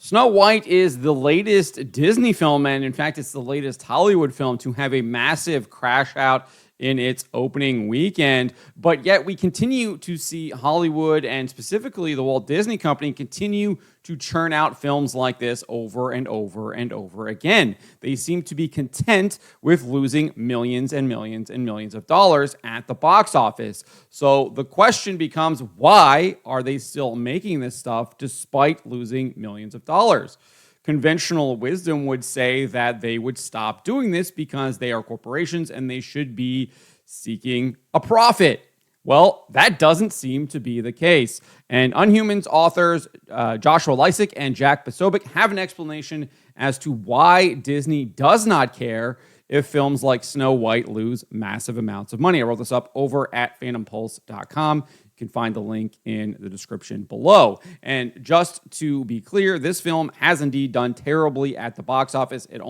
Snow White is the latest Disney film, and in fact, it's the latest Hollywood film to have a massive crash out in its opening weekend. But yet, we continue to see Hollywood and specifically the Walt Disney Company continue to churn out films like this over and over and over again. They seem to be content with losing millions and millions and millions of dollars at the box office. So the question becomes, why are they still making this stuff despite losing millions of dollars? Conventional wisdom would say that they would stop doing this because they are corporations and they should be seeking a profit. Well, that doesn't seem to be the case. And Unhumans authors Joshua Lisec and Jack Posobiec have an explanation as to why Disney does not care if films like Snow White lose massive amounts of money. I wrote this up over at phantompulse.com. You can find the link in the description below. And just to be clear, this film has indeed done terribly at the box office. It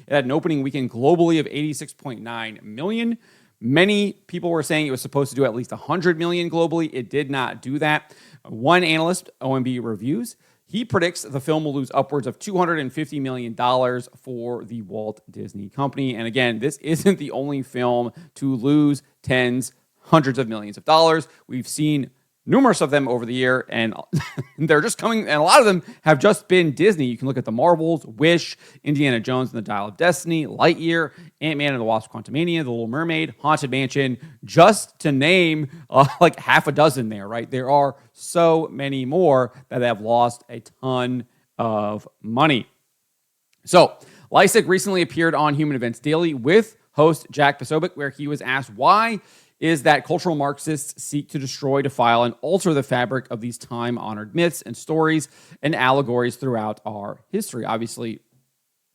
had an opening weekend globally of 86.9 million. Many people were saying it was supposed to do at least 100 million globally. It did not do that. One analyst, OMB Reviews, he predicts the film will lose upwards of $250 million for the Walt Disney Company. And again, this isn't the only film to lose hundreds of millions of dollars. We've seen numerous of them over the year, and they're just coming, and a lot of them have just been Disney. You can look at The Marvels, Wish, Indiana Jones and the Dial of Destiny, Lightyear, Ant-Man and the Wasp: Quantumania, The Little Mermaid, Haunted Mansion, just to name like half a dozen there, right? There are so many more that have lost a ton of money. So, Lisec recently appeared on Human Events Daily with host Jack Posobiec, where he was asked why is that cultural Marxists seek to destroy, defile, and alter the fabric of these time-honored myths and stories and allegories throughout our history. Obviously,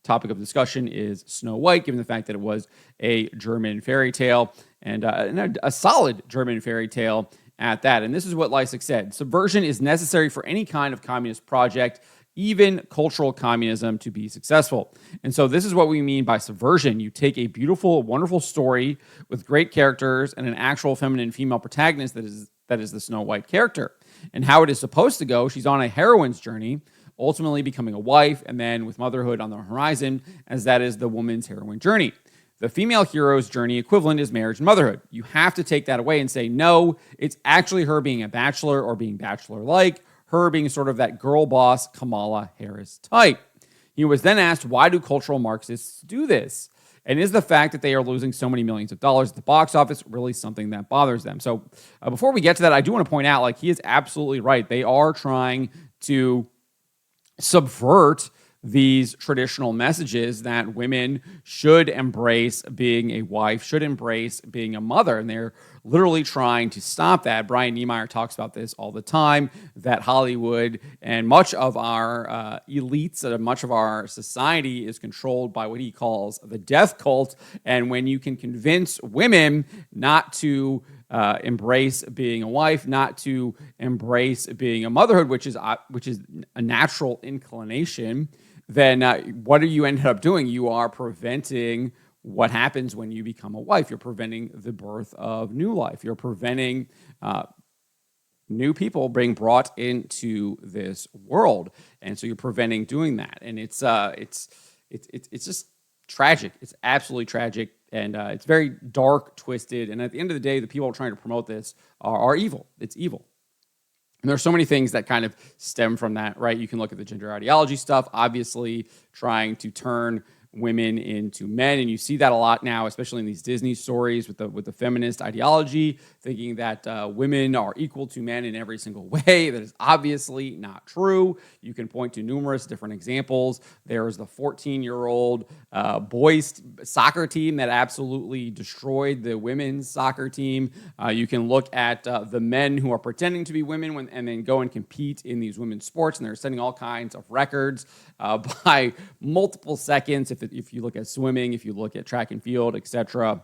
topic of discussion is Snow White, given the fact that it was a German fairy tale and a solid German fairy tale at that. And this is what Lisec said: subversion is necessary for any kind of communist project, even cultural communism, to be successful. And so this is what we mean by subversion. You take a beautiful, wonderful story with great characters and an actual feminine female protagonist that is the Snow White character. And how it is supposed to go, she's on a heroine's journey, ultimately becoming a wife, and then with motherhood on the horizon, as that is the woman's heroine journey. The female hero's journey equivalent is marriage and motherhood. You have to take that away and say, no, it's actually her being a bachelor or being bachelor-like, her being sort of that girl boss Kamala Harris type. He was then asked, why do cultural Marxists do this? And is the fact that they are losing so many millions of dollars at the box office really something that bothers them? So before we get to that, I do want to point out, he is absolutely right. They are trying to subvert these traditional messages that women should embrace being a wife, should embrace being a mother, and they're literally trying to stop that. Brian Niemeyer talks about this all the time, that Hollywood and much of our elites and much of our society is controlled by what he calls the death cult, and when you can convince women not to embrace being a wife, not to embrace being a motherhood, which is a natural inclination, then what do you end up doing? You are preventing what happens when you become a wife. You're preventing the birth of new life. You're preventing new people being brought into this world, and so you're preventing doing that. And it's just tragic. It's absolutely tragic, and it's very dark, twisted. And at the end of the day, the people trying to promote this are evil. It's evil. And there's so many things that kind of stem from that, right? You can look at the gender ideology stuff, obviously trying to turn women into men, and you see that a lot now, especially in these Disney stories with the feminist ideology, thinking that women are equal to men in every single way. That is obviously not true. You can point to numerous different examples. There's the 14-year-old boys soccer team that absolutely destroyed the women's soccer team. You can look at the men who are pretending to be women and then go and compete in these women's sports, and they're setting all kinds of records by multiple seconds. If you look at swimming, if you look at track and field, etc.,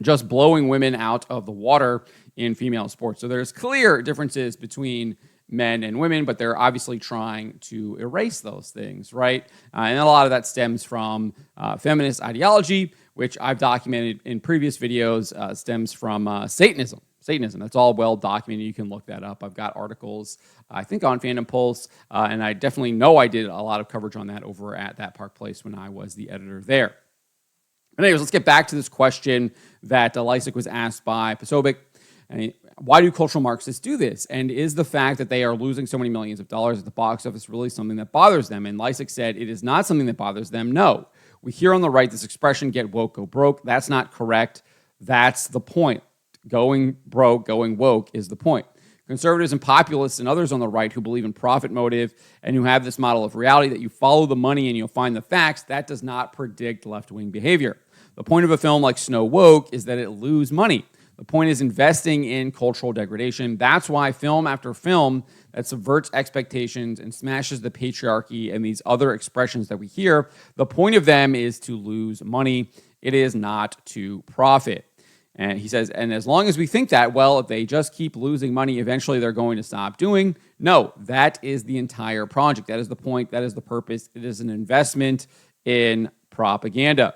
just blowing women out of the water in female sports. So there's clear differences between men and women, but they're obviously trying to erase those things, right? And a lot of that stems from feminist ideology, which I've documented in previous videos, stems from Satanism. Satanism. That's all well documented. You can look that up. I've got articles, I think, on Fandom Pulse, and I definitely know I did a lot of coverage on that over at That Park Place when I was the editor there. But anyways, let's get back to this question that Lisec was asked by Posobiec. And why do cultural Marxists do this? And is the fact that they are losing so many millions of dollars at the box office really something that bothers them? And Lisec said it is not something that bothers them. No. We hear on the right this expression, get woke, go broke. That's not correct. That's the point. Going broke, going woke is the point. Conservatives and populists and others on the right who believe in profit motive and who have this model of reality that you follow the money and you'll find the facts, that does not predict left-wing behavior. The point of a film like Snow Woke is that it lose money. The point is investing in cultural degradation. That's why film after film that subverts expectations and smashes the patriarchy and these other expressions that we hear, the point of them is to lose money. It is not to profit. And he says, and as long as we think that, well, if they just keep losing money, eventually they're going to stop doing. No, that is the entire project. That is the point. That is the purpose. It is an investment in propaganda.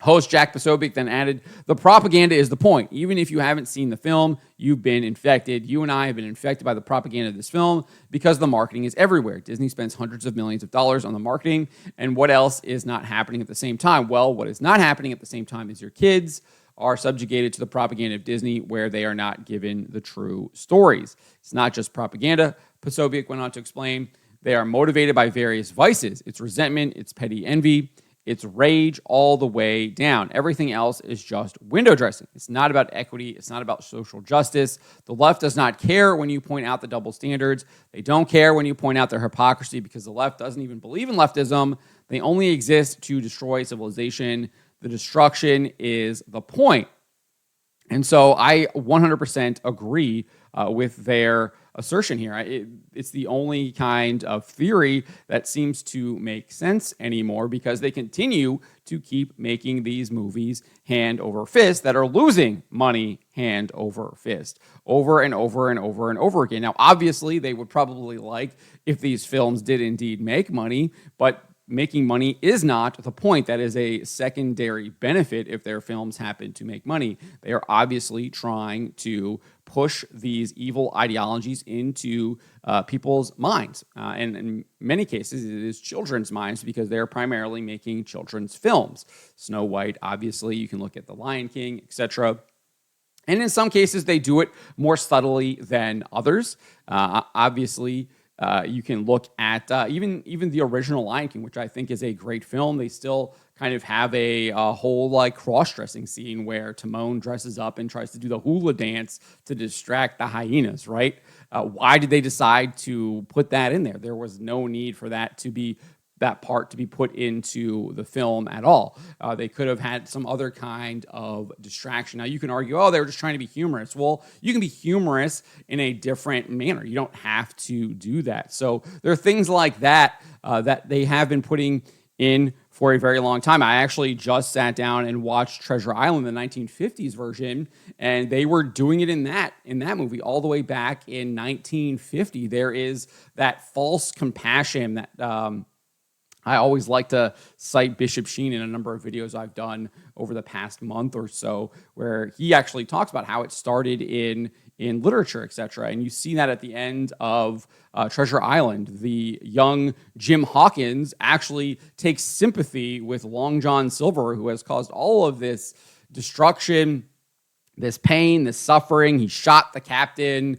Host Jack Posobiec then added, the propaganda is the point. Even if you haven't seen the film, you've been infected. You and I have been infected by the propaganda of this film because the marketing is everywhere. Disney spends hundreds of millions of dollars on the marketing, and what else is not happening at the same time? Well, what is not happening at the same time is your kids are subjugated to the propaganda of Disney where they are not given the true stories. It's not just propaganda, Posobiec went on to explain. They are motivated by various vices. It's resentment, it's petty envy, it's rage all the way down. Everything else is just window dressing. It's not about equity. It's not about social justice. The left does not care when you point out the double standards. They don't care when you point out their hypocrisy because the left doesn't even believe in leftism. They only exist to destroy civilization. The destruction is the point. And so I 100% agree with their assertion here. It's the only kind of theory that seems to make sense anymore because they continue to keep making these movies hand over fist that are losing money hand over fist over and over and over and over again. Now, obviously, they would probably like if these films did indeed make money, but making money is not the point. That is a secondary benefit if their films happen to make money. They are obviously trying to push these evil ideologies into people's minds. And in many cases, it is children's minds because they're primarily making children's films. Snow White, obviously, you can look at The Lion King, etc. And in some cases, they do it more subtly than others. Obviously, you can look at even the original Lion King, which I think is a great film. They still kind of have a whole like cross-dressing scene where Timon dresses up and tries to do the hula dance to distract the hyenas, right? Why did they decide to put that in there? There was no need for that part to be put into the film at all. They could have had some other kind of distraction. Now, you can argue, oh, they were just trying to be humorous. Well, you can be humorous in a different manner. You don't have to do that. So there are things like that that they have been putting in for a very long time. I actually just sat down and watched Treasure Island, the 1950s version, and they were doing it in that movie all the way back in 1950. There is that false compassion that I always like to cite Bishop Sheen in a number of videos I've done over the past month or so, where he actually talks about how it started in literature, etc. And you see that at the end of Treasure Island. The young Jim Hawkins actually takes sympathy with Long John Silver, who has caused all of this destruction, this pain, this suffering. He shot the captain.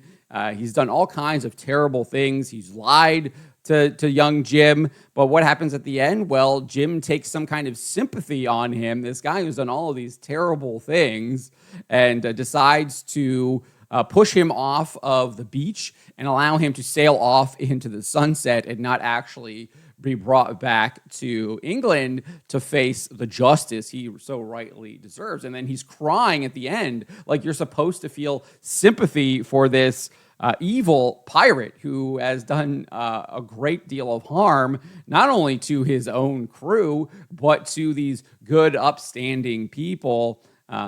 He's done all kinds of terrible things. He's lied to young Jim. But what happens at the end? Well, Jim takes some kind of sympathy on him, this guy who's done all of these terrible things, and decides to push him off of the beach and allow him to sail off into the sunset and not actually be brought back to England to face the justice he so rightly deserves. And then he's crying at the end, like you're supposed to feel sympathy for this evil pirate who has done a great deal of harm, not only to his own crew, but to these good, upstanding people,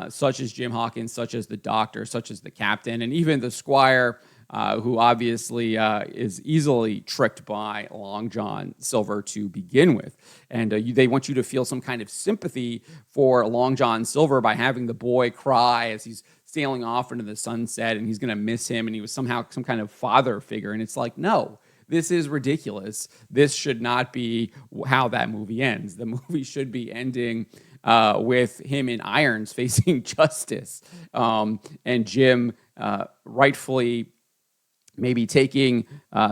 such as Jim Hawkins, such as the doctor, such as the captain, and even the squire, who obviously is easily tricked by Long John Silver to begin with. And they want you to feel some kind of sympathy for Long John Silver by having the boy cry as he's sailing off into the sunset and he's going to miss him and he was somehow some kind of father figure. And it's like, no, this is ridiculous. This should not be how that movie ends. The movie should be ending with him in irons facing justice, and Jim rightfully maybe taking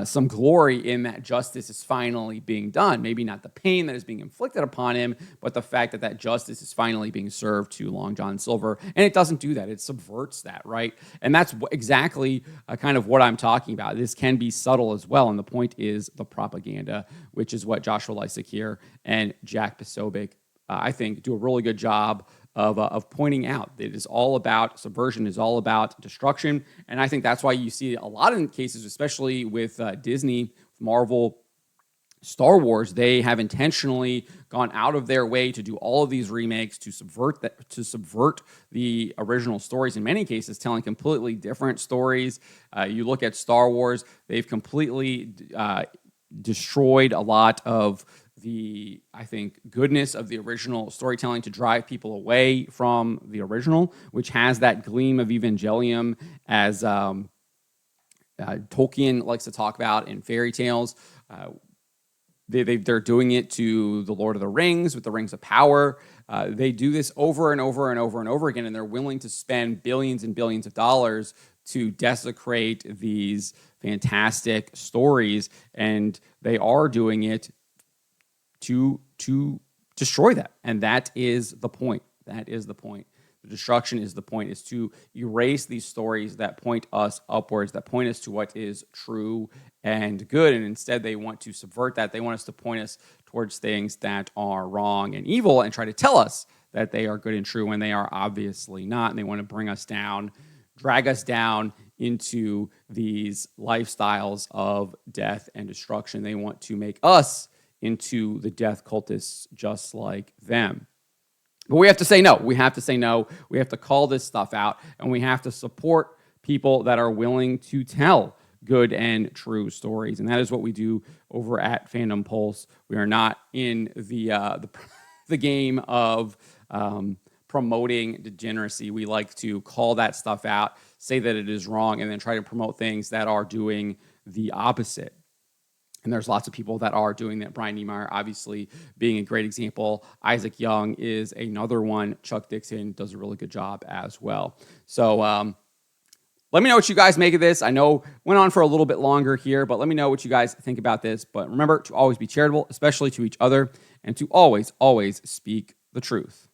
some glory in that justice is finally being done. Maybe not the pain that is being inflicted upon him, but the fact that that justice is finally being served to Long John Silver. And it doesn't do that. It subverts that, right? And that's exactly kind of what I'm talking about. This can be subtle as well. And the point is the propaganda, which is what Joshua Lisec here and Jack Posobiec, I think, do a really good job of pointing out. It is all about subversion, is all about destruction. And I think that's why you see a lot of cases, especially with Disney, Marvel, Star Wars, they have intentionally gone out of their way to do all of these remakes to subvert the original stories. In many cases, telling completely different stories. You look at Star Wars; they've completely destroyed a lot of the, I think, goodness of the original storytelling to drive people away from the original, which has that gleam of evangelium as Tolkien likes to talk about in fairy tales. They're doing it to the Lord of the Rings with the Rings of Power. They do this over and over and over and over again, and they're willing to spend billions and billions of dollars to desecrate these fantastic stories, and they are doing it to destroy that. And that is the point. That is the point. The destruction is the point, is to erase these stories that point us upwards, that point us to what is true and good. And instead, they want to subvert that. They want us to point us towards things that are wrong and evil and try to tell us that they are good and true when they are obviously not. And they want to bring us down, drag us down into these lifestyles of death and destruction. They want to make us into the death cultists just like them. But we have to say no. We have to say no. We have to call this stuff out, and we have to support people that are willing to tell good and true stories. And that is what we do over at Fandom Pulse. We are not in the game of promoting degeneracy. We like to call that stuff out, say that it is wrong, and then try to promote things that are doing the opposite. And there's lots of people that are doing that. Brian Niemeyer, obviously, being a great example. Isaac Young is another one. Chuck Dixon does a really good job as well. So let me know what you guys make of this. I know went on for a little bit longer here, but let me know what you guys think about this. But remember to always be charitable, especially to each other, and to always, always speak the truth.